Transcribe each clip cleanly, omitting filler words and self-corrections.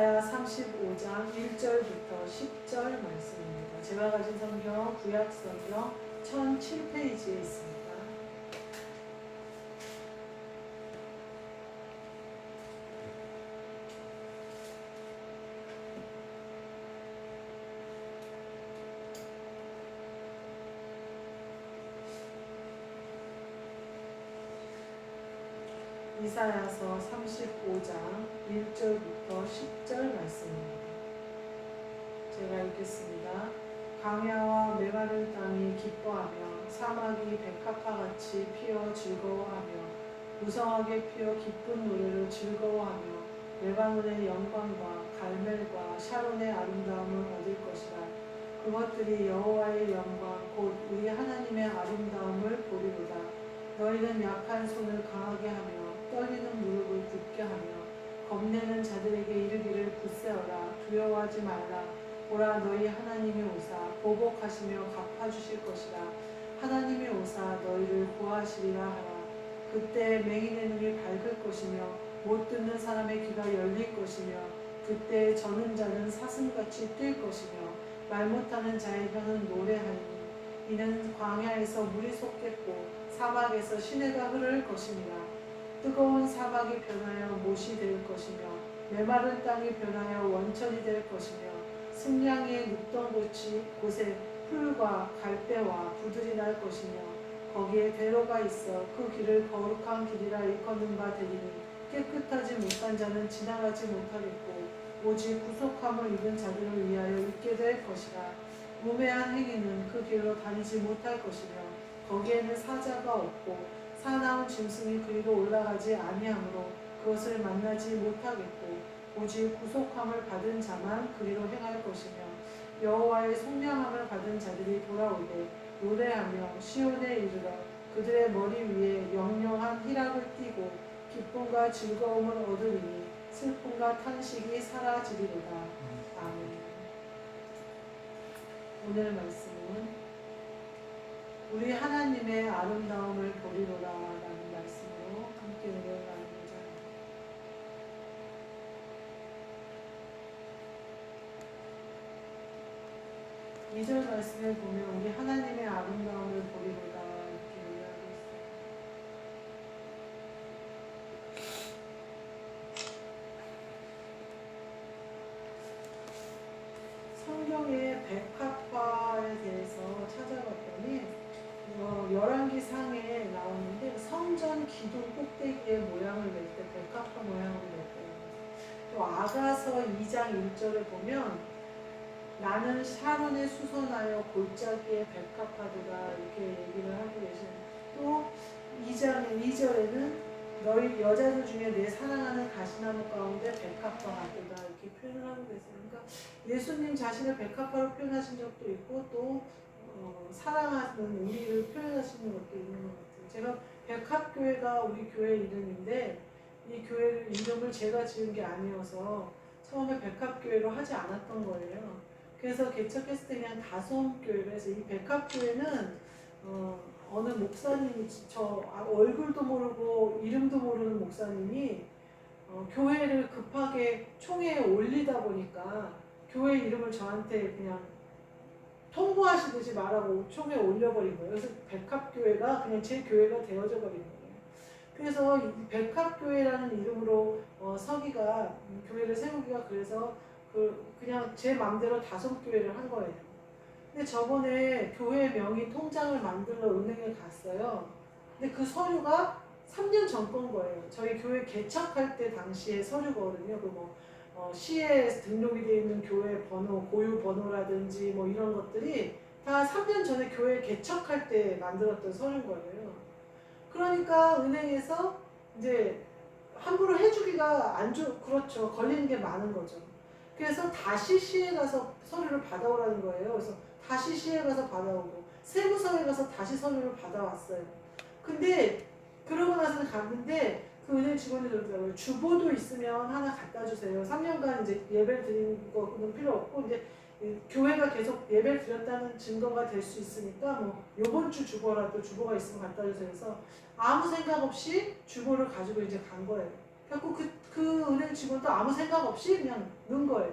이사야 35장 1절부터 10절 말씀입니다. 제가 가진 성경 구약 성경 1007페이지에 있습니다. 이사야서 35장 1절부터 10절 말씀입니다. 제가 읽겠습니다. 광야와 메마른 땅이 기뻐하며 사막이 백합화같이 피어 즐거워하며 무성하게 피어 기쁜 노래로 즐거워하며 레바논의 영광과 갈멜과 샤론의 아름다움을 얻을 것이라. 그것들이 여호와의 영광 곧 우리 하나님의 아름다움을 보리로다. 너희는 약한 손을 강하게 하며 떨리는 무릎을 굳게 하며 겁내는 자들에게 이르기를 굳세어라. 두려워하지 말라. 보라, 너희 하나님이 오사 보복하시며 갚아주실 것이라. 하나님이 오사 너희를 구하시리라 하라. 그때 맹인의 눈이 밝을 것이며 못 듣는 사람의 귀가 열릴 것이며 그때 저는 자는 사슴같이 뛸 것이며 말 못하는 자의 혀는 노래하리니 이는 광야에서 물이 솟겠고 사막에서 시내가 흐를 것이니라. 뜨거운 사막이 변하여 못이 될 것이며 메마른 땅이 변하여 원천이 될 것이며 승냥이의 눕던 곳에 풀과 갈대와 부들이 날 것이며 거기에 대로가 있어 그 길을 거룩한 길이라 일컫는 바 되리니 깨끗하지 못한 자는 지나가지 못하겠고 오직 구속함을 입은 자들을 위하여 있게 될 것이라. 우매한 행위는 그 길로 다니지 못할 것이며 거기에는 사자가 없고 사나운 짐승이 그리로 올라가지 아니하므로 그것을 만나지 못하겠고 오직 구속함을 받은 자만 그리로 행할 것이며 여호와의 속량함을 받은 자들이 돌아오되 노래하며 시온에 이르러 그들의 머리 위에 영영한 희락을 띠고 기쁨과 즐거움을 얻으리니 슬픔과 탄식이 사라지리로다. 아멘. 오늘 말씀은 우리 하나님의 아름다움을 보리로라 라는 말씀으로 함께 은혜를 나누고자 합니다. 2절 말씀을 보면 우리 하나님의 아름다움을 보리로라 이렇게 이야기하고 있어요. 성경의 백합화에 대해서 찾아봤더니 열왕기 상에 나오는데 성전 기둥 꼭대기의 모양을 낼 때 백합화 모양을 냈대요. 또 아가서 2장 1절에 보면 나는 샤론에 수선하여 골짜기에 백합화도다 이렇게 얘기를 하고 계시는데 또 2절에는 너희 여자들 중에 내 사랑하는 가시나무 가운데 백합화 같도다 이렇게 표현을 하고 계세요. 그러니까 예수님 자신을 백합화로 표현하신 적도 있고 또 사랑하는 우리를 표현하시는 것도 있는 것 같아요. 제가 백합교회가 우리 교회 이름인데 이 교회 이름을 제가 지은 게 아니어서 처음에 백합교회로 하지 않았던 거예요. 그래서 개척했을 때 그냥 다솜교회로 해서 이 백합교회는 어느 목사님이 저 얼굴도 모르고 이름도 모르는 목사님이 교회를 급하게 총회에 올리다 보니까 교회 이름을 저한테 그냥 통보하시듯이 말하고 총회에 올려버린 거예요. 그래서 백합교회가 그냥 제 교회가 되어져 버린 거예요. 그래서 이 백합교회라는 이름으로 서기가 교회를 세우기가 그래서 그냥 제 맘대로 다솜교회를 한 거예요. 근데 저번에 교회 명의 통장을 만들러 은행에 갔어요. 근데 그 서류가 3년 전 건 거예요. 저희 교회 개척할 때 당시에 서류거든요. 시에 등록이 되어 있는 교회 번호, 고유 번호라든지 뭐 이런 것들이 다 3년 전에 교회 개척할 때 만들었던 서류인 거예요. 그러니까 은행에서 이제 함부로 해주기가 그렇죠. 걸리는 게 많은 거죠. 그래서 다시 시에 가서 서류를 받아오라는 거예요. 그래서 다시 시에 가서 받아오고 세무서에 가서 다시 서류를 받아왔어요. 근데 그러고 나서 갔는데 그 은행 직원이 그러더라고요. 주보도 있으면 하나 갖다 주세요. 3년간 이제 예배를 드린 거는 필요 없고 이제 교회가 계속 예배를 드렸다는 증거가 될 수 있으니까 뭐 요번 주 주보라도 주보가 있으면 갖다 주세요. 그래서 아무 생각 없이 주보를 가지고 이제 간 거예요. 그래갖고 그 은행 직원도 아무 생각 없이 그냥 넣은 거예요.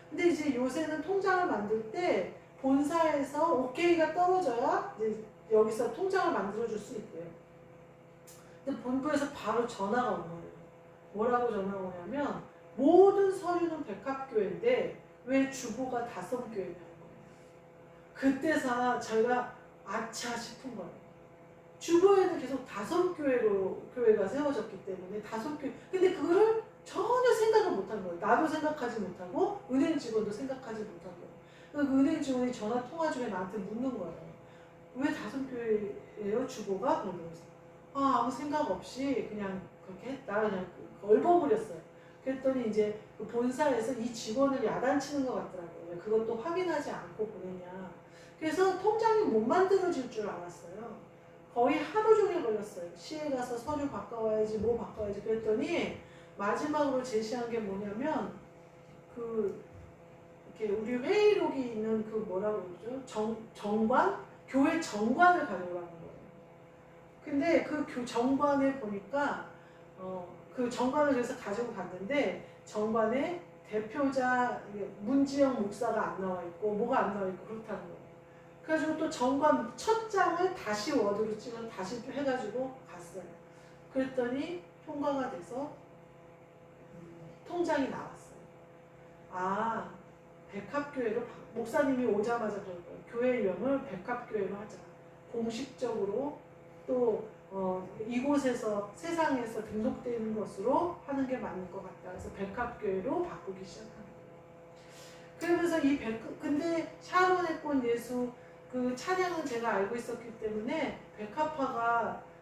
근데 이제 요새는 통장을 만들 때 본사에서 오케이가 떨어져야 이제 여기서 통장을 만들어줄 수 있대요. 근데 본부에서 바로 전화가 온 거예요. 뭐라고 전화가 오냐면 모든 서류는 백합교회인데 왜 주보가 다섬교회냐는 거예요. 그때서 저희가 아차 싶은 거예요. 주보에는 계속 교회가 세워졌기 때문에 다섬교회. 근데 그거를 전혀 생각을 못한 거예요. 나도 생각하지 못하고 은행 직원도 생각하지 못한 거예요. 그 은행 직원이 전화 통화 중에 나한테 묻는 거예요. 왜 다섬교회예요 주보가? 그러면서 아무 생각 없이 그냥 그렇게 했다. 그냥 얼버무렸어요. 그랬더니 이제 그 본사에서 이 직원을 야단치는 것 같더라고요. 그것도 확인하지 않고 보내냐. 그래서 통장이 못 만들어질 줄 알았어요. 거의 하루 종일 걸렸어요. 시에 가서 서류 바꿔와야지 뭐 바꿔야지 그랬더니 마지막으로 제시한 게 뭐냐면 이렇게 우리 회의록이 있는 그 뭐라고 그러죠? 정관? 교회 정관을 가져가는 거예요. 근데 그 정관에 보니까 그 정관을 그래서 가지고 갔는데 정관에 대표자 문지영 목사가 안 나와 있고 뭐가 안 나와 있고 그렇다는 거예요. 그래가지고 또 정관 첫 장을 다시 워드로 찍어 다시 해가지고 갔어요. 그랬더니 통과가 돼서 통장이 나왔어요. 백합교회로 목사님이 오자마자 그런 거예요. 교회 이름을 백합교회로 하자. 공식적으로 또 이곳에서 세상에서 등록되는 것으로 하는 게 맞는 것 같다. 그래서 백합교회로 바꾸기 시작한 거예요. 그러면서 근데 샤론의 꽃 예수 그 찬양은 제가 알고 있었기 때문에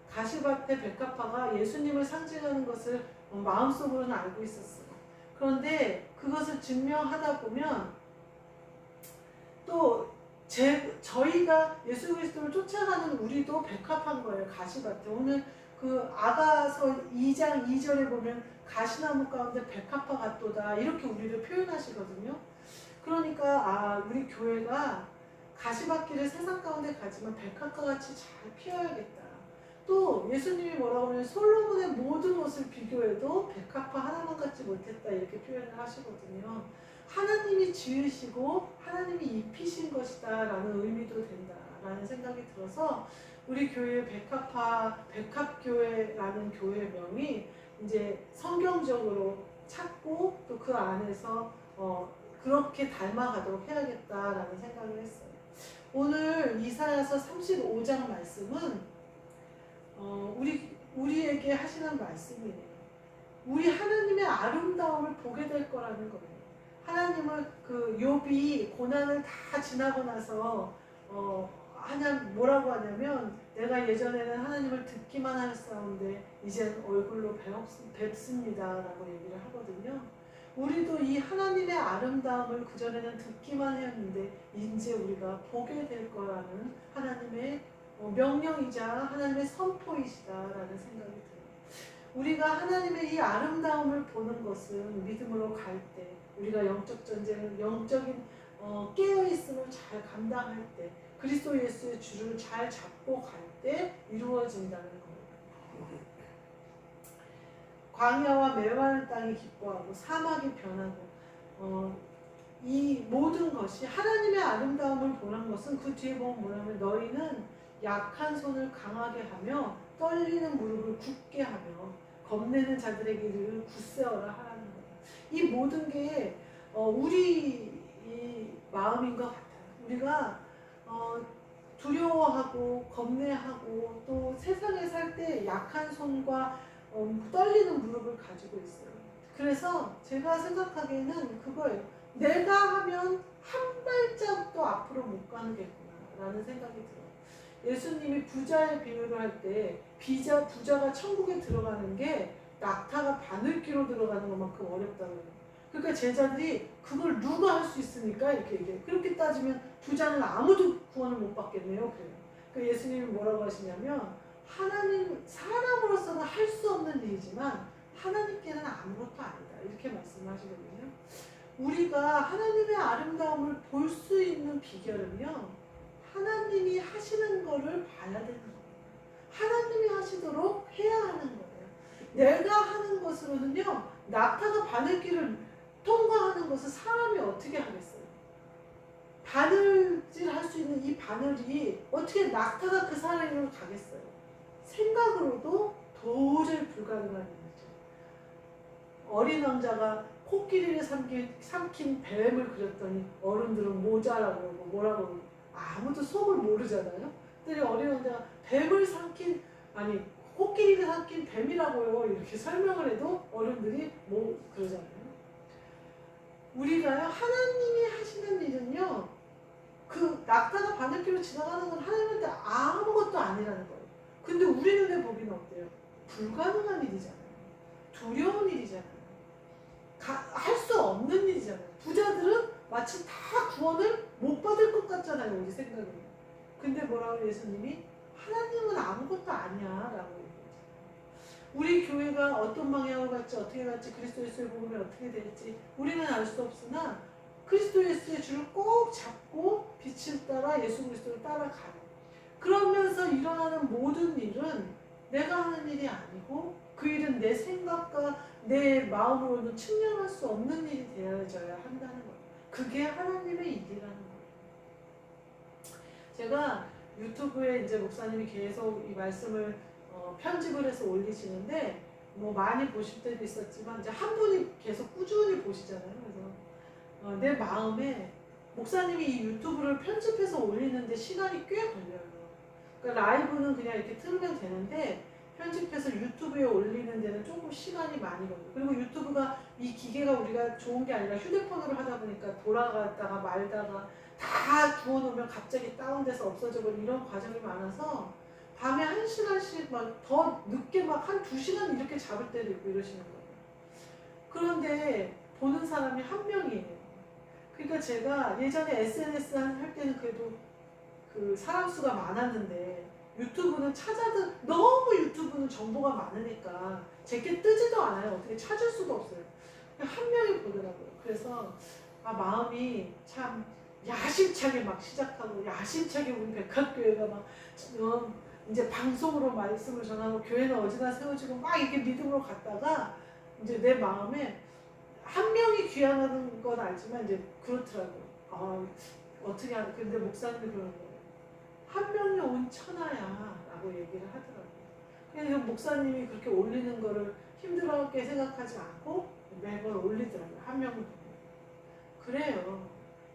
가시밭의 백합화가 예수님을 상징하는 것을 마음속으로는 알고 있었어요. 그런데 그것을 증명하다 보면 또 저희가 예수 그리스도를 쫓아가는 우리도 백합한 거예요. 가시밭에. 오늘 그 아가서 2장 2절에 보면 가시나무 가운데 백합화 같도다 이렇게 우리를 표현하시거든요. 그러니까 우리 교회가 가시밭길을 세상 가운데 가지만 백합과 같이 잘 피어야겠다. 또 예수님이 뭐라고 하면 솔로몬의 모든 옷을 비교해도 백합화 하나만 갖지 못했다 이렇게 표현을 하시거든요. 하나님이 지으시고 하나님이 입히신 것이다 라는 의미도 된다 라는 생각이 들어서 우리 교회 백합교회라는 교회명이 이제 성경적으로 찾고 또 그 안에서 그렇게 닮아가도록 해야겠다라는 생각을 했어요. 오늘 이사야서 35장 말씀은 우리에게 하시는 말씀이에요. 우리 하나님의 아름다움을 보게 될 거라는 거예요. 하나님을 욥이 고난을 다 지나고 나서 뭐라고 하냐면 내가 예전에는 하나님을 듣기만 하였사온데 이젠 얼굴로 뵙습니다라고 얘기를 하거든요. 우리도 이 하나님의 아름다움을 그전에는 듣기만 했는데 이제 우리가 보게 될 거라는 하나님의 명령이자 하나님의 선포이시다라는 생각이 들어요. 우리가 하나님의 이 아름다움을 보는 것은 믿음으로 갈 때 우리가 영적 전쟁을 영적인 깨어있음을 잘 감당할 때 그리스도 예수의 줄을 잘 잡고 갈 때 이루어진다는 겁니다. 광야와 메마른 땅이 기뻐하고 사막이 변하고 이 모든 것이 하나님의 아름다움을 보는 것은 그 뒤에 보면 뭐냐면 너희는 약한 손을 강하게 하며 떨리는 무릎을 굳게 하며 겁내는 자들에게 이르기를 굳세어라 하라는 거예요. 이 모든 게 우리 마음인 것 같아요. 우리가 두려워하고 겁내하고 또 세상에 살 때 약한 손과 떨리는 무릎을 가지고 있어요. 그래서 제가 생각하기에는 그거예요. 내가 하면 한 발짝도 앞으로 못 가는겠구나 라는 생각이 들어요. 예수님이 부자의 비유를 할 때 부자가 천국에 들어가는 게 낙타가 바늘기로 들어가는 것만큼 어렵다고 해요. 그러니까 제자들이 그걸 누가 할 수 있습니까? 이렇게 얘기해요. 그렇게 따지면 부자는 아무도 구원을 못 받겠네요. 그래요. 그러니까 예수님이 뭐라고 하시냐면 사람으로서는 할 수 없는 일이지만 하나님께는 아무것도 아니다. 이렇게 말씀하시거든요. 우리가 하나님의 아름다움을 볼 수 있는 비결은요. 하나님이 하시는 거를 봐야 되는 거예요. 하나님이 하시도록 해야 하는 거예요. 내가 하는 것으로는요, 낙타가 바늘길을 통과하는 것을 사람이 어떻게 하겠어요? 바늘질 할 수 있는 이 바늘이 어떻게 낙타가 그 사이로 가겠어요? 생각으로도 도저히 불가능한 일이죠. 어린 왕자가 코끼리를 삼킨 뱀을 그렸더니 어른들은 모자라고 그러고 뭐라고 그러고 아무도 속을 모르잖아요. 그랬더니 어린 왕자가 뱀을 삼킨, 아니 코끼리를 삼킨 뱀이라고요 이렇게 설명을 해도 어른들이 뭐 그러잖아요. 우리가요, 하나님이 하시는 일은요, 그 낙타가 바늘길로 지나가는 건 하나님한테 아무것도 아니라는 거예요. 근데 우리 눈에 보기는 어때요? 불가능한 일이잖아요. 두려운 일이잖아요. 할 수 없는 일이잖아요. 부자들은 마치 다 구원을 못 받을 것 같잖아요, 우리 생각에는. 근데 뭐라고 예수님이? 하나님은 아무것도 아니야 라고 얘기했잖아요. 우리 교회가 어떤 방향으로 갈지, 어떻게 갈지, 그리스도 예수의 복음이 어떻게 될지 우리는 알 수 없으나 그리스도 예수의 줄을 꼭 잡고 빛을 따라 예수 그리스도를 따라가요. 그러면서 일어나는 모든 일은 내가 하는 일이 아니고 그 일은 내 생각과 내 마음으로는 측량할 수 없는 일이 되어져야 한다는 거예요. 그게 하나님의 일이라는 거예요. 제가 유튜브에 이제 목사님이 계속 이 말씀을 편집을 해서 올리시는데 뭐 많이 보실 때도 있었지만 이제 한 분이 계속 꾸준히 보시잖아요. 그래서 내 마음에 목사님이 이 유튜브를 편집해서 올리는데 시간이 꽤 걸려요. 그러니까 라이브는 그냥 이렇게 틀면 되는데 편집해서 유튜브에 올리는 데는 조금 시간이 많이 걸려요. 그리고 유튜브가 이 기계가 우리가 좋은 게 아니라 휴대폰으로 하다 보니까 돌아갔다가 말다가 다 구워놓으면 갑자기 다운돼서 없어져버리는 이런 과정이 많아서 밤에 1시간씩 막 더 늦게 막 한 2시간 이렇게 잡을 때도 있고 이러시는 거예요. 그런데 보는 사람이 한 명이에요. 그러니까 제가 예전에 SNS 할 때는 그래도 그 사람 수가 많았는데 유튜브는 너무 유튜브는 정보가 많으니까 제게 뜨지도 않아요. 어떻게 찾을 수도 없어요. 한 명이 보더라고요. 그래서 마음이 참 야심차게 막 시작하고 야심차게 우리 백합교회가 막 이제 방송으로 말씀을 전하고 교회는 어디나 세워지고 막 이렇게 믿음으로 갔다가 이제 내 마음에 한 명이 귀환하는 건 알지만 이제 그렇더라고요. 어떻게 하는, 근데 목사님이 그러는 거예요. 한 명이 온 천하야 라고 얘기를 하더라고요. 그래서 목사님이 그렇게 올리는 거를 힘들게 생각하지 않고 매번 올리더라고요. 한 명을 보면. 그래요.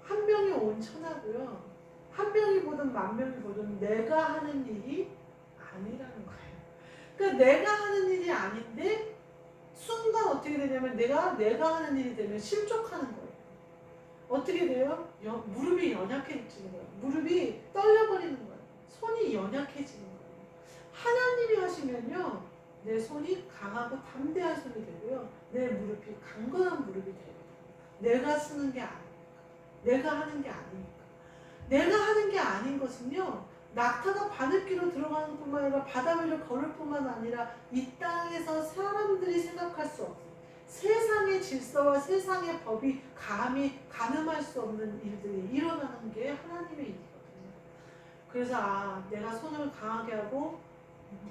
한 명이 온 천하고요. 한 명이 보든 만 명이 보든 내가 하는 일이 아니라는 거예요. 그러니까 내가 하는 일이 아닌데 순간 어떻게 되냐면 내가 하는 일이 되면 실족하는 거예요. 어떻게 돼요? 무릎이 연약해지는 거예요. 무릎이 떨려버리는 거예요. 손이 연약해지는 거예요. 하나님이 하시면요, 내 손이 강하고 담대한 손이 되고요, 내 무릎이 강건한 무릎이 돼요. 내가 쓰는 게 아니니까. 내가 하는 게 아니니까. 내가 하는 게 아닌 것은요, 낙타가 바늘길로 들어가는 뿐만 아니라 바다 위를 걸을 뿐만 아니라 이 땅에서 사람들이 생각할 수 없어요. 세상의 질서와 세상의 법이 감히 가늠할 수 없는 일들이 일어나는 게 하나님의 일이거든요. 그래서 내가 손을 강하게 하고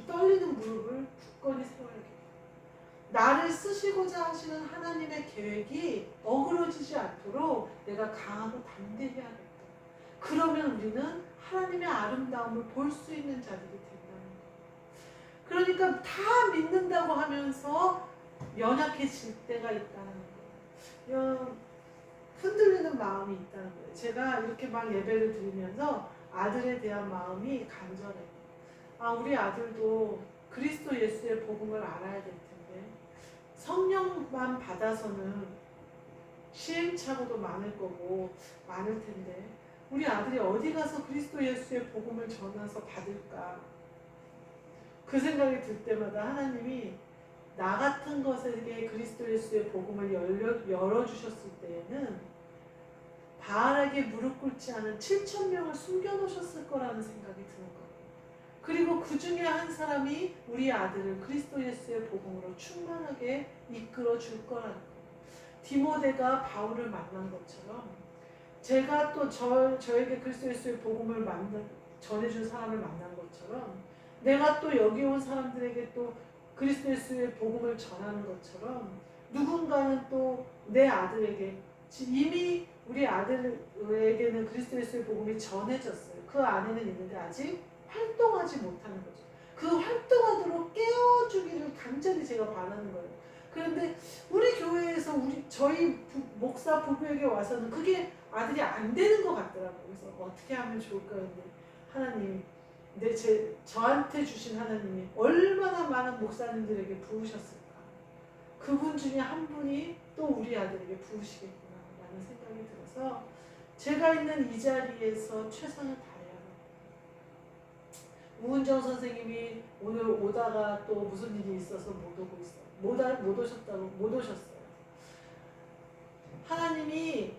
떨리는 무릎을 굳건히 세워야겠다. 나를 쓰시고자 하시는 하나님의 계획이 어그러지지 않도록 내가 강하고 담대해야겠다. 그러면 우리는 하나님의 아름다움을 볼 수 있는 자들이 된다는 거예요. 그러니까 다 믿는다고 하면서 연약해질 때가 있다는 거예요. 흔들리는 마음이 있다는 거예요. 제가 이렇게 막 예배를 드리면서 아들에 대한 마음이 간절해요. 우리 아들도 그리스도 예수의 복음을 알아야 될 텐데 성령만 받아서는 시행착오도 많을 거고 많을 텐데 우리 아들이 어디 가서 그리스도 예수의 복음을 전해서 받을까? 그 생각이 들 때마다 하나님이 나 같은 것에게 그리스도 예수의 복음을 열어주셨을 때에는 바알에게 무릎 꿇지 않은 7,000명을 숨겨놓으셨을 거라는 생각이 드는 거예요. 그리고 그 중에 한 사람이 우리 아들을 그리스도 예수의 복음으로 충만하게 이끌어 줄 거라는 거예요. 디모데가 바울을 만난 것처럼 제가 또 저에게 그리스도 예수의 복음을 전해준 사람을 만난 것처럼 내가 또 여기 온 사람들에게 또 그리스도 예수의 복음을 전하는 것처럼 누군가는 또 내 아들에게 이미 우리 아들에게는 그리스도 예수의 복음이 전해졌어요. 그 안에는 있는데 아직 활동하지 못하는 거죠. 그 활동하도록 깨워주기를 간절히 제가 바라는 거예요. 그런데 우리 교회에서 저희 목사 부부에게 와서는 그게 아들이 안 되는 것 같더라고요. 그래서 어떻게 하면 좋을까요? 근데 하나님, 저한테 주신 하나님이 얼마나 많은 목사님들에게 부으셨을까? 그분 중에 한 분이 또 우리 아들에게 부으시겠구나 라는 생각이 들어서 제가 있는 이 자리에서 최선을 다해야 합니다. 우은정 선생님이 오늘 오다가 또 무슨 일이 있어서 못 오고 있어요. 못 오셨어요. 하나님이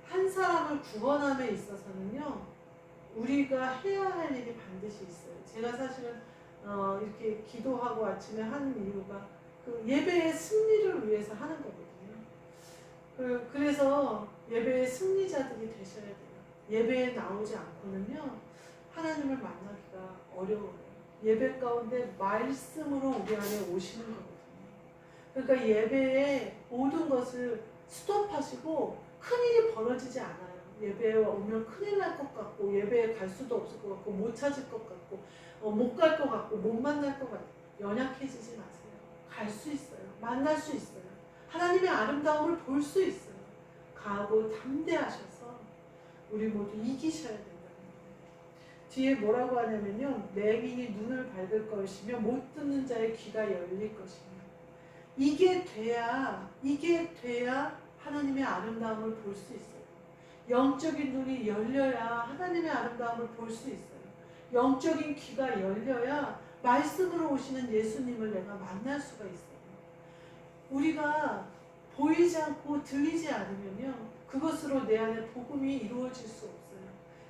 한 사람을 구원함에 있어서는요, 우리가 해야 할 일이 반드시 있어요. 제가 사실은 이렇게 기도하고 아침에 하는 이유가 그 예배의 승리를 위해서 하는 거거든요. 그래서 예배의 승리자들이 되셔야 돼요. 예배에 나오지 않고는요, 하나님을 만나기가 어려워요. 예배 가운데 말씀으로 우리 안에 오시는 거거든요. 그러니까 예배의 모든 것을 스톱하시고 큰일이 벌어지지 않아요. 예배에 오면 큰일 날 것 같고, 예배에 갈 수도 없을 것 같고, 못 찾을 것 같고, 못 갈 것 같고, 못 만날 것 같고, 연약해지지 마세요. 갈 수 있어요. 만날 수 있어요. 하나님의 아름다움을 볼 수 있어요. 강하고 담대하셔서 우리 모두 이기셔야 된다는 거예요. 뒤에 뭐라고 하냐면요, 맹인이 눈을 밝을 것이며 못 듣는 자의 귀가 열릴 것이며, 이게 돼야 하나님의 아름다움을 볼 수 있어요. 영적인 눈이 열려야 하나님의 아름다움을 볼 수 있어요. 영적인 귀가 열려야 말씀으로 오시는 예수님을 내가 만날 수가 있어요. 우리가 보이지 않고 들리지 않으면요, 그것으로 내 안에 복음이 이루어질 수 없어요.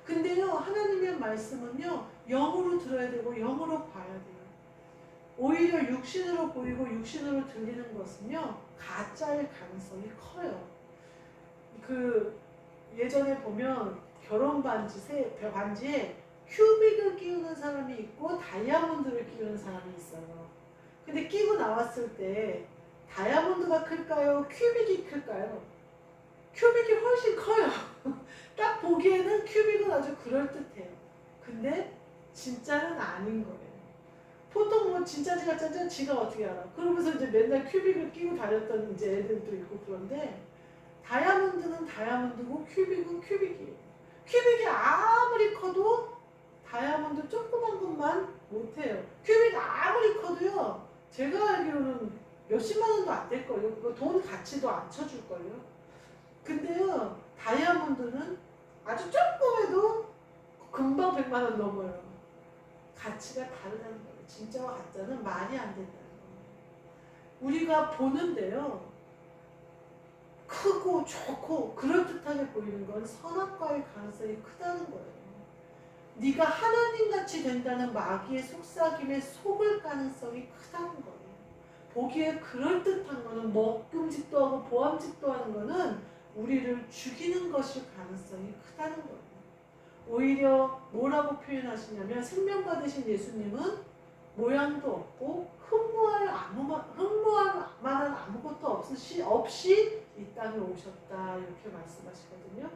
근데요, 하나님의 말씀은요, 영으로 들어야 되고 영으로 봐야 돼요. 오히려 육신으로 보이고 육신으로 들리는 것은요, 가짜일 가능성이 커요. 예전에 보면 결혼 반지에 큐빅을 끼우는 사람이 있고 다이아몬드를 끼우는 사람이 있어요. 근데 끼고 나왔을 때 다이아몬드가 클까요? 큐빅이 클까요? 큐빅이 훨씬 커요. 딱 보기에는 큐빅은 아주 그럴듯해요. 근데 진짜는 아닌 거예요. 보통 뭐 진짜지 가짜지 지가 어떻게 알아? 그러면서 이제 맨날 큐빅을 끼고 다녔던 이제 애들도 있고. 그런데 다이아몬드는 다이아몬드고 큐빅은 큐빅이에요. 큐빅이 아무리 커도 다이아몬드 조그만 것만 못해요. 큐빅 아무리 커도요, 제가 알기로는 몇십만 원도 안 될걸요. 그거 돈 가치도 안 쳐줄걸요. 근데요, 다이아몬드는 아주 조금해도 금방 100만 원 넘어요. 가치가 다르다는 거예요. 진짜와 가짜는 말이 안 된다는 거예요. 우리가 보는데요, 크고 좋고 그럴듯하게 보이는 건 선악과의 가능성이 크다는 거예요. 네가 하나님같이 된다는 마귀의 속삭임에 속을 가능성이 크다는 거예요. 보기에 그럴듯한 거는 먹금직도 하고 보암직도 하는 거는 우리를 죽이는 것일 가능성이 크다는 거예요. 오히려 뭐라고 표현하시냐면, 생명 받으신 예수님은 모양도 없고 흠모할 만한 아무것도 없이 이 땅에 오셨다, 이렇게 말씀하시거든요.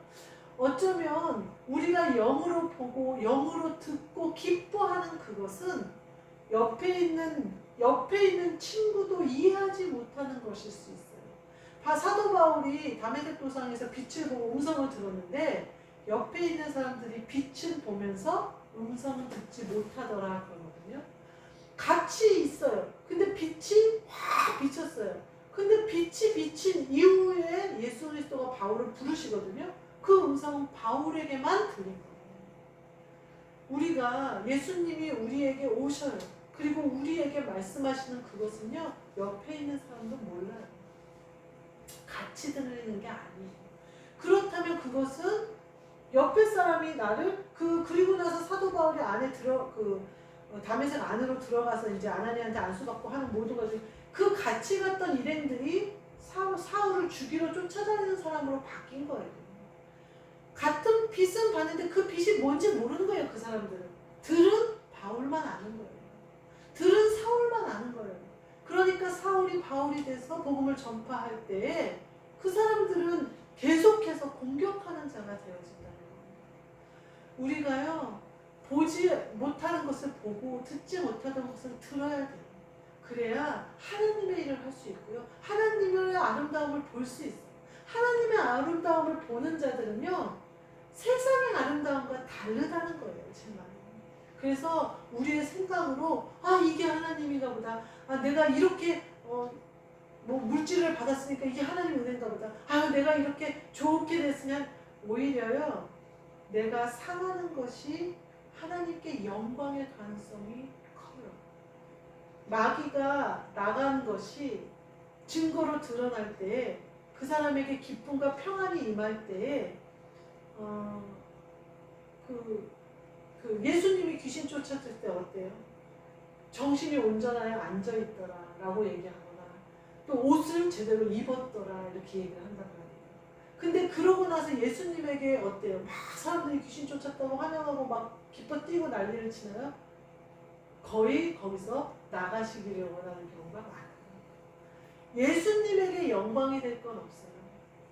어쩌면 우리가 영으로 보고 영으로 듣고 기뻐하는 그것은 옆에 있는 친구도 이해하지 못하는 것일 수 있어요. 사도 바울이 다메섹 도상에서 빛을 보고 음성을 들었는데 옆에 있는 사람들이 빛을 보면서 음성을 듣지 못하더라 그러거든요. 같이 있어요. 근데 빛이 확 비쳤어요. 근데 빛이 비친 이후에 예수 그리스도가 바울을 부르시거든요. 그 음성은 바울에게만 들린 거예요. 우리가 예수님이 우리에게 오셔요. 그리고 우리에게 말씀하시는 그것은요, 옆에 있는 사람도 몰라요. 같이 들리는 게 아니에요. 그렇다면 그것은 옆에 사람이 나를 그리고 나서 사도 바울이 안에 다메섹 안으로 들어가서 이제 아나니한테 안수받고 하는 모든 것이, 그 같이 갔던 일행들이 사울을 죽이러 쫓아다니는 사람으로 바뀐 거예요. 같은 빛은 봤는데 그 빛이 뭔지 모르는 거예요. 그 사람들은 들은 바울만 아는 거예요. 들은 사울만 아는 거예요. 그러니까 사울이 바울이 돼서 복음을 전파할 때 그 사람들은 계속해서 공격하는 자가 되어진다는 겁니다. 우리가요, 보지 못하는 것을 보고 듣지 못하던 것을 들어야 돼요. 그래야 하나님의 일을 할 수 있고요. 하나님의 아름다움을 볼 수 있어요. 하나님의 아름다움을 보는 자들은요, 세상의 아름다움과 다르다는 거예요. 제 말은. 그래서 우리의 생각으로 이게 하나님인가 보다. 내가 이렇게 뭐 물질을 받았으니까 이게 하나님 은혜인가 보다. 내가 이렇게 좋게 됐으면 오히려요, 내가 상하는 것이 하나님께 영광의 가능성이 커요. 마귀가 나간 것이 증거로 드러날 때, 그 사람에게 기쁨과 평안이 임할 때에 예수님이 귀신 쫓았을 때 어때요? 정신이 온전하여 앉아있더라 라고 얘기하거나, 또 옷을 제대로 입었더라 이렇게 얘기를 한단 말이에요. 근데 그러고 나서 예수님에게 어때요? 막 사람들이 귀신 쫓았다고 환영하고 막 기뻐 뛰고 난리를 치나요? 거의 거기서 나가시기를 원하는 경우가 많아요. 예수님에게 영광이 될 건 없어요.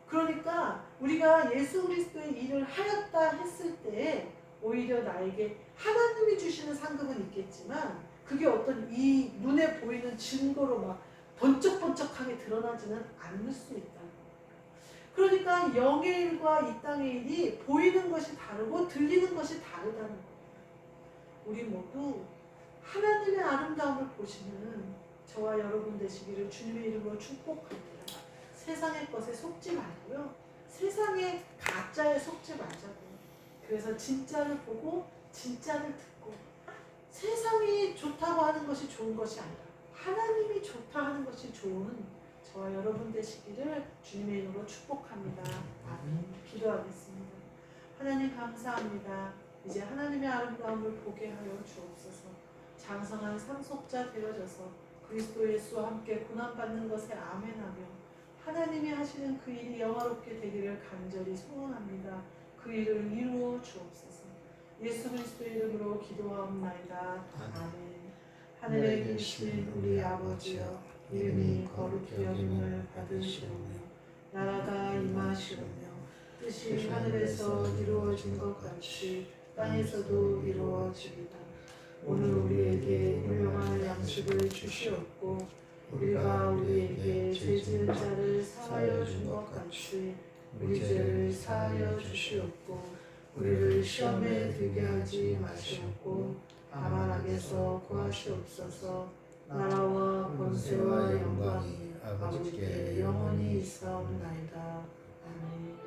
그러니까 우리가 예수 그리스도의 일을 하였다 했을 때 오히려 나에게 하나님이 주시는 상급은 있겠지만, 그게 어떤 이 눈에 보이는 증거로 막 번쩍번쩍하게 드러나지는 않을 수 있다는 거예요. 그러니까 영의 일과 이 땅의 일이 보이는 것이 다르고 들리는 것이 다르다는 거예요. 우리 모두 하나님의 아름다움을 보시는 저와 여러분 되시기를 주님의 이름으로 축복합니다. 세상의 것에 속지 말고요, 세상의 가짜에 속지 말자고요. 그래서 진짜를 보고 진짜를 듣고, 세상이 좋다고 하는 것이 좋은 것이 아니라 하나님이 좋다 하는 것이 좋은 저와 여러분 되시기를 주님의 이름으로 축복합니다. 아멘. 기도하겠습니다. 하나님 감사합니다. 이제 하나님의 아름다움을 보게 하여 주옵소서. 장성한 상속자 되어져서 그리스도 예수와 함께 고난받는 것에 아멘하며 하나님이 하시는 그 일이 영화롭게 되기를 간절히 소원합니다. 그 일을 이루어 주옵소서. 예수 그리스도의 이름으로 기도하옵나이다. 아멘. 하늘에 계신 우리 아버지여, 이름이 거룩히 여김을 받으시오며 나라가 임하시오며 뜻이 하늘에서 이루어진 것 같이 땅에서도 이루어지이다. 오늘 우리에게 일용할 양식을 주시옵고 우리가 우리에게 죄 지은 자를 사하여 준 것 같이 우리 죄를 사하여 주시옵고 우리를 시험에 들게 하지 마시옵고 다만 악에서 구하시옵소서. 나라와 권세와 영광이 아버지께 영원히 있사옵나이다. 아멘.